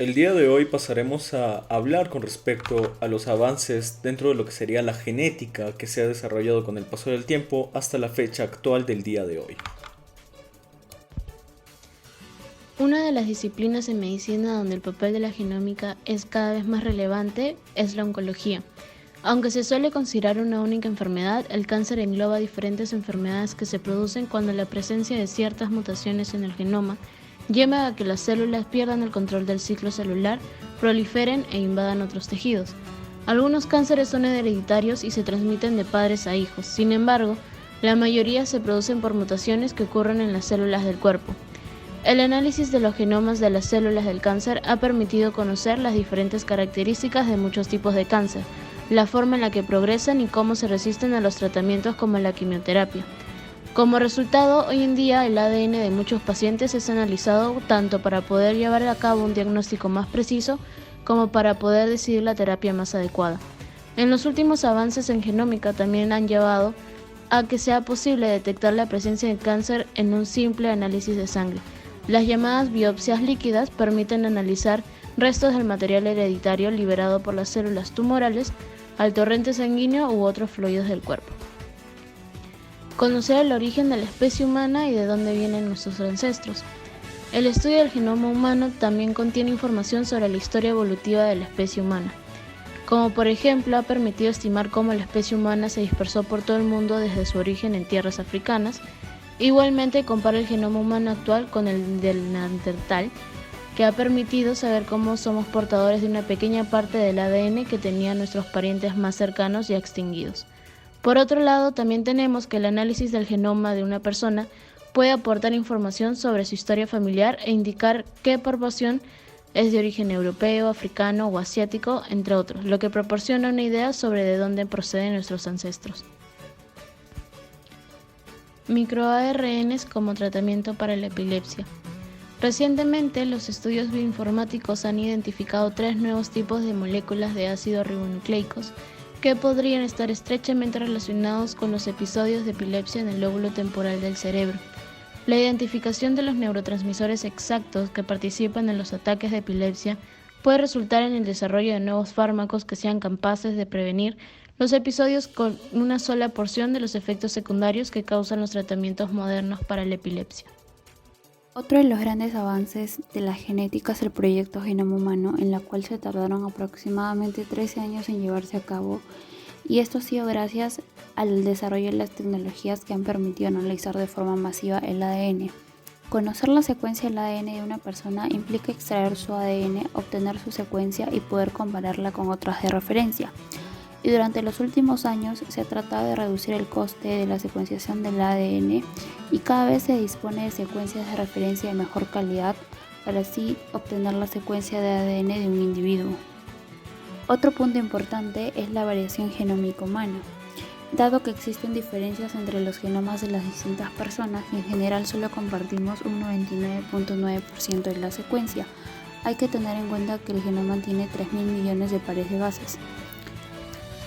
El día de hoy pasaremos a hablar con respecto a los avances dentro de lo que sería la genética que se ha desarrollado con el paso del tiempo hasta la fecha actual del día de hoy. Una de las disciplinas en medicina donde el papel de la genómica es cada vez más relevante es la oncología. Aunque se suele considerar una única enfermedad, el cáncer engloba diferentes enfermedades que se producen cuando la presencia de ciertas mutaciones en el genoma lleva a que las células pierdan el control del ciclo celular, proliferen e invadan otros tejidos. Algunos cánceres son hereditarios y se transmiten de padres a hijos. Sin embargo, la mayoría se producen por mutaciones que ocurren en las células del cuerpo. El análisis de los genomas de las células del cáncer ha permitido conocer las diferentes características de muchos tipos de cáncer, la forma en la que progresan y cómo se resisten a los tratamientos como la quimioterapia. Como resultado, hoy en día el ADN de muchos pacientes es analizado tanto para poder llevar a cabo un diagnóstico más preciso como para poder decidir la terapia más adecuada. En los últimos avances en genómica también han llevado a que sea posible detectar la presencia de cáncer en un simple análisis de sangre. Las llamadas biopsias líquidas permiten analizar restos del material hereditario liberado por las células tumorales al torrente sanguíneo u otros fluidos del cuerpo. Conocer el origen de la especie humana y de dónde vienen nuestros ancestros. El estudio del genoma humano también contiene información sobre la historia evolutiva de la especie humana, como por ejemplo ha permitido estimar cómo la especie humana se dispersó por todo el mundo desde su origen en tierras africanas. Igualmente compara el genoma humano actual con el del Neandertal, que ha permitido saber cómo somos portadores de una pequeña parte del ADN que tenían nuestros parientes más cercanos ya extinguidos. Por otro lado, también tenemos que el análisis del genoma de una persona puede aportar información sobre su historia familiar e indicar qué proporción es de origen europeo, africano o asiático, entre otros, lo que proporciona una idea sobre de dónde proceden nuestros ancestros. MicroARNs como tratamiento para la epilepsia. Recientemente, los estudios bioinformáticos han identificado 3 nuevos tipos de moléculas de ácidos ribonucleicos que podrían estar estrechamente relacionados con los episodios de epilepsia en el lóbulo temporal del cerebro. La identificación de los neurotransmisores exactos que participan en los ataques de epilepsia puede resultar en el desarrollo de nuevos fármacos que sean capaces de prevenir los episodios con una sola porción de los efectos secundarios que causan los tratamientos modernos para la epilepsia. Otro de los grandes avances de la genética es el proyecto Genoma Humano, en la cual se tardaron aproximadamente 13 años en llevarse a cabo, y esto ha sido gracias al desarrollo de las tecnologías que han permitido analizar de forma masiva el ADN. Conocer la secuencia del ADN de una persona implica extraer su ADN, obtener su secuencia y poder compararla con otras de referencia. Y durante los últimos años se ha tratado de reducir el coste de la secuenciación del ADN y cada vez se dispone de secuencias de referencia de mejor calidad para así obtener la secuencia de ADN de un individuo. Otro punto importante es la variación genómica humana. Dado que existen diferencias entre los genomas de las distintas personas y en general solo compartimos un 99.9% de la secuencia, hay que tener en cuenta que el genoma tiene 3.000 millones de pares de bases.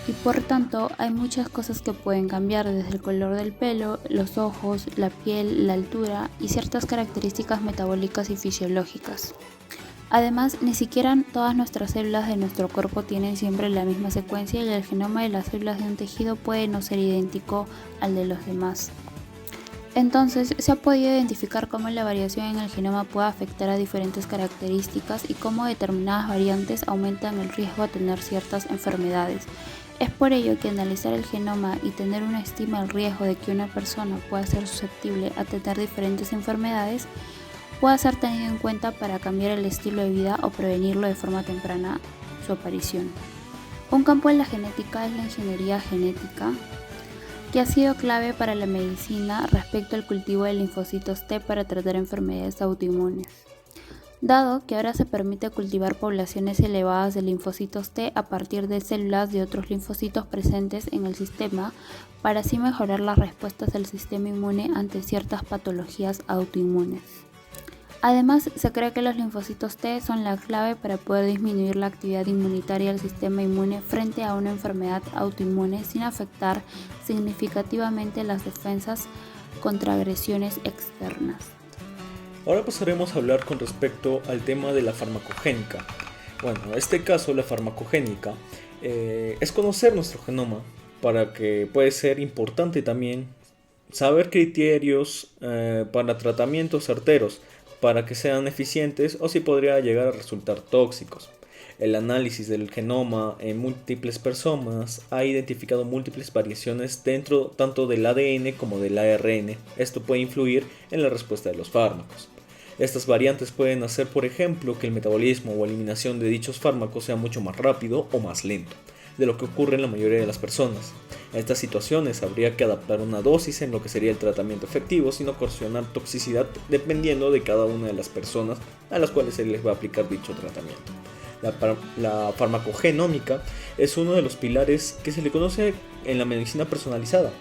Y por tanto hay muchas cosas que pueden cambiar, desde el color del pelo, los ojos, la piel, la altura y ciertas características metabólicas y fisiológicas. Además, ni siquiera todas nuestras células de nuestro cuerpo tienen siempre la misma secuencia y el genoma de las células de un tejido puede no ser idéntico al de los demás. Entonces, se ha podido identificar cómo la variación en el genoma puede afectar a diferentes características y cómo determinadas variantes aumentan el riesgo a tener ciertas enfermedades. Es por ello que analizar el genoma y tener una estima del riesgo de que una persona pueda ser susceptible a tener diferentes enfermedades pueda ser tenido en cuenta para cambiar el estilo de vida o prevenirlo de forma temprana su aparición. Un campo de la genética es la ingeniería genética, que ha sido clave para la medicina respecto al cultivo de linfocitos T para tratar enfermedades autoinmunes. Dado que ahora se permite cultivar poblaciones elevadas de linfocitos T a partir de células de otros linfocitos presentes en el sistema para así mejorar las respuestas del sistema inmune ante ciertas patologías autoinmunes. Además, se cree que los linfocitos T son la clave para poder disminuir la actividad inmunitaria del sistema inmune frente a una enfermedad autoinmune sin afectar significativamente las defensas contra agresiones externas. Ahora pasaremos a hablar con respecto al tema de la farmacogénica. Bueno, en este caso la farmacogénica es conocer nuestro genoma, para que puede ser importante también saber criterios para tratamientos certeros, para que sean eficientes o si podría llegar a resultar tóxicos. El análisis del genoma en múltiples personas ha identificado múltiples variaciones dentro tanto del ADN como del ARN. Esto puede influir en la respuesta de los fármacos. Estas variantes pueden hacer, por ejemplo, que el metabolismo o eliminación de dichos fármacos sea mucho más rápido o más lento de lo que ocurre en la mayoría de las personas. En estas situaciones habría que adaptar una dosis en lo que sería el tratamiento efectivo, sin ocasionar toxicidad dependiendo de cada una de las personas a las cuales se les va a aplicar dicho tratamiento. La farmacogenómica es uno de los pilares que se le conoce en la medicina personalizada,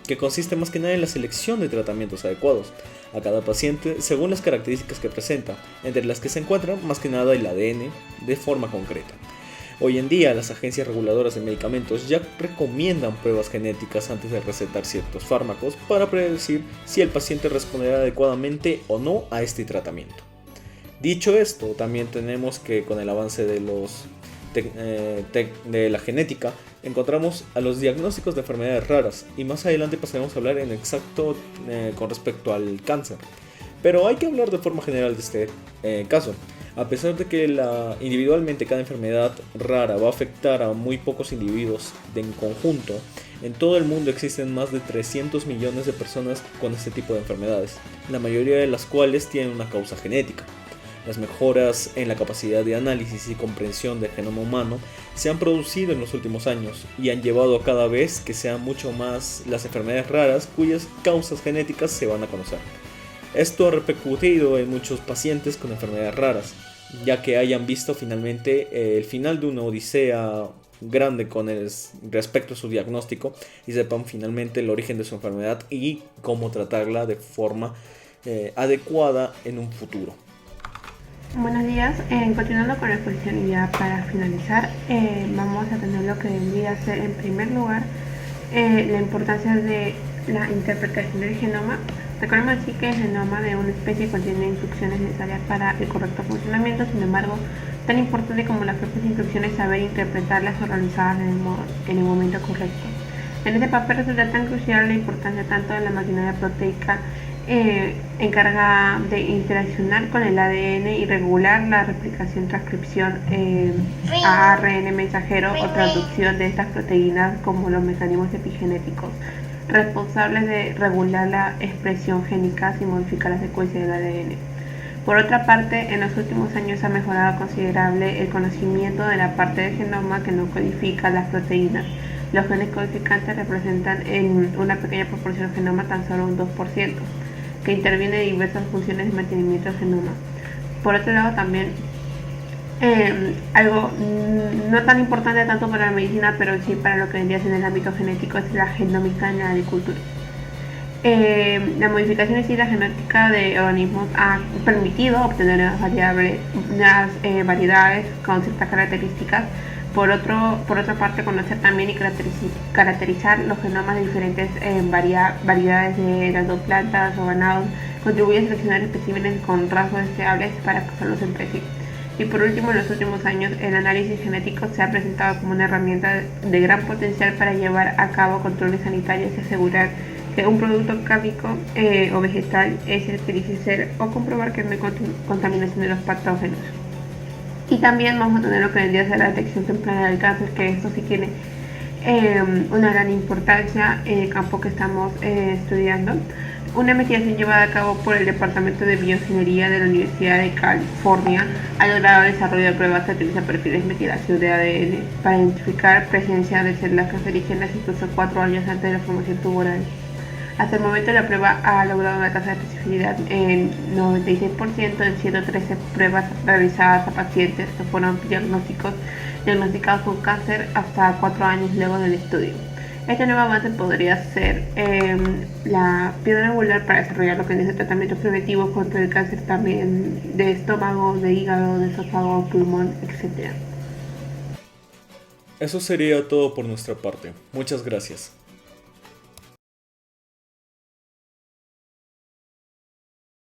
que consiste más que nada en la selección de tratamientos adecuados a cada paciente según las características que presenta, entre las que se encuentran más que nada el ADN de forma concreta. Hoy en día las agencias reguladoras de medicamentos ya recomiendan pruebas genéticas antes de recetar ciertos fármacos para predecir si el paciente responderá adecuadamente o no a este tratamiento. Dicho esto, también tenemos que con el avance de la genética encontramos a los diagnósticos de enfermedades raras, y más adelante pasaremos a hablar en exacto con respecto al cáncer. Pero hay que hablar de forma general de este caso. A pesar de que individualmente cada enfermedad rara va a afectar a muy pocos individuos en conjunto, en todo el mundo existen más de 300 millones de personas con este tipo de enfermedades, la mayoría de las cuales tienen una causa genética. Las mejoras en la capacidad de análisis y comprensión del genoma humano se han producido en los últimos años y han llevado a cada vez que sean mucho más las enfermedades raras cuyas causas genéticas se van a conocer. Esto ha repercutido en muchos pacientes con enfermedades raras, ya que hayan visto finalmente el final de una odisea grande con respecto a su diagnóstico y sepan finalmente el origen de su enfermedad y cómo tratarla de forma adecuada en un futuro. Buenos días, continuando con la exposición y ya para finalizar, vamos a tener lo que vendría a ser en primer lugar la importancia de la interpretación del genoma. Recordemos así que el genoma de una especie contiene instrucciones necesarias para el correcto funcionamiento. Sin embargo, tan importante como las propias instrucciones es saber interpretarlas o realizarlas en el momento correcto. En este papel resulta tan crucial la importancia tanto de la maquinaria proteica encargada de interaccionar con el ADN y regular la replicación, transcripción a ARN mensajero o traducción de estas proteínas, como los mecanismos epigenéticos responsables de regular la expresión génica y modificar la secuencia del ADN. Por otra parte, en los últimos años ha mejorado considerable el conocimiento de la parte del genoma que no codifica las proteínas. Los genes codificantes representan en una pequeña proporción del genoma, tan solo un 2%, que interviene en diversas funciones de mantenimiento del genoma. Por otro lado, también algo no tan importante tanto para la medicina, pero sí para lo que vendría en el ámbito genético, es la genómica en la agricultura. La modificación y la genética de organismos ha permitido obtener unas variedades con ciertas características. Por otra parte, conocer también y caracterizar los genomas de diferentes variedades de las dos plantas o ganados contribuye a seleccionar especímenes con rasgos deseables para cruzarlos entre sí. Y por último, en los últimos años, el análisis genético se ha presentado como una herramienta de gran potencial para llevar a cabo controles sanitarios y asegurar que un producto cárnico o vegetal es el que dice ser, o comprobar que no hay contaminación de los patógenos. Y también vamos a tener lo que vendría a ser la detección temprana del cáncer, que esto sí tiene una gran importancia en el campo que estamos estudiando. Una investigación llevada a cabo por el Departamento de Bioingeniería de la Universidad de California ha logrado el desarrollo de pruebas que utilizan perfiles de metilación de ADN para identificar presencia de células cancerígenas incluso 4 años antes de la formación tumoral. Hasta el momento la prueba ha logrado una tasa de especificidad en 96% en 113 pruebas realizadas a pacientes que fueron diagnosticados con cáncer hasta 4 años luego del estudio. Este nuevo avance podría ser la piedra angular para desarrollar lo que es el tratamiento preventivo contra el cáncer también de estómago, de hígado, de esófago, pulmón, etc. Eso sería todo por nuestra parte. Muchas gracias.